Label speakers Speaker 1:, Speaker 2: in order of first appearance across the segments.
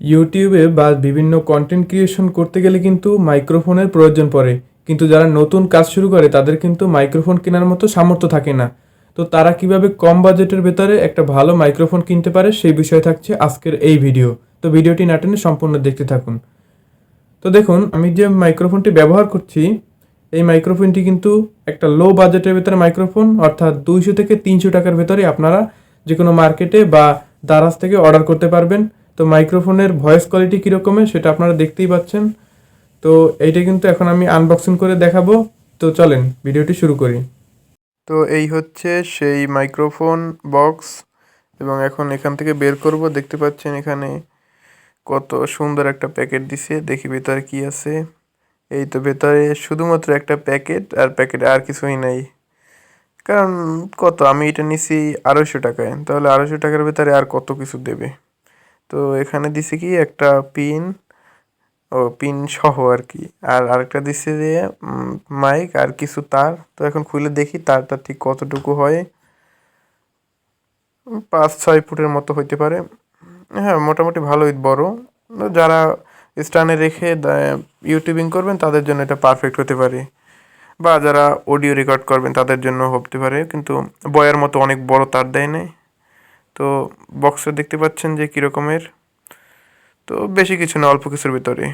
Speaker 1: ইউটিউবে বা বিভিন্ন কন্টেন্ট ক্রিয়েশন করতে গেলে কিন্তু মাইক্রোফোনের প্রয়োজন পড়ে, কিন্তু যারা নতুন কাজ শুরু করে তাদের কিন্তু মাইক্রোফোন কেনার মতো সামর্থ্য থাকে না। তো তারা কিভাবে কম বাজেটের ভেতরে একটা ভালো মাইক্রোফোন কিনতে পারে সেই বিষয়ে থাকছে আজকের এই ভিডিও। তো ভিডিওটি না টেনে সম্পূর্ণ দেখতে থাকুন। তো দেখুন, আমি যে মাইক্রোফোনটি ব্যবহার করছি, এই মাইক্রোফোনটি কিন্তু একটা লো বাজেটের ভেতরে মাইক্রোফোন, অর্থাৎ 200 থেকে 300 টাকার ভেতরে আপনারা যে কোনো মার্কেটে বা দারাজ থেকে অর্ডার করতে পারবেন। তো মাইক্রোফোনের ভয়েস কোয়ালিটি কীরকমের সেটা আপনারা দেখতেই পাচ্ছেন। তো এইটা কিন্তু এখন আমি আনবক্সিং করে দেখাবো। তো চলেন ভিডিওটি শুরু করি। তো এই হচ্ছে সেই মাইক্রোফোন বক্স, এবং এখন এখান থেকে বের করব। দেখতে পাচ্ছেন এখানে কত সুন্দর একটা প্যাকেট দিছে। দেখি ভেতরে কি আছে। এই তো ভেতরে শুধুমাত্র একটা প্যাকেট, আর প্যাকেটে আর কিছুই নাই। কারণ কত, আমি এটা নিছি 250 টাকায়, তাহলে 250 টাকার ভেতরে আর কত কিছু দেবে। তো এখানে দিছে কি একটা পিন, ও পিন সহ আর কি, আর আরেকটা দিচ্ছে যে মাইক আর কিছু তার। তো এখন খুলে দেখি তারটা ঠিক কতটুকু হয়। 5-6 ফুটের মতো হইতে পারে। হ্যাঁ, মোটামুটি ভালোই বড়। তো যারা স্ট্যান্ডে রেখে ইউটিউবিং করবেন তাদের জন্য এটা পারফেক্ট হতে পারে, বা যারা অডিও রেকর্ড করবেন তাদের জন্য হতে পারে। কিন্তু বয়ার মতো অনেক বড় তার দেয় নাই। তো বক্সটা দেখতে পাচ্ছেন যে কীরকমের। তো বেশি কিছু না, অল্প কিছুর ভিতরে।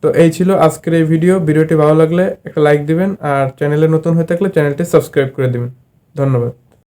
Speaker 1: তো এই ছিল আজকের এই ভিডিওটি ভালো লাগলে একটা লাইক দিবেন, আর চ্যানেলে নতুন হয়ে থাকলে চ্যানেলটি সাবস্ক্রাইব করে দিবেন। ধন্যবাদ।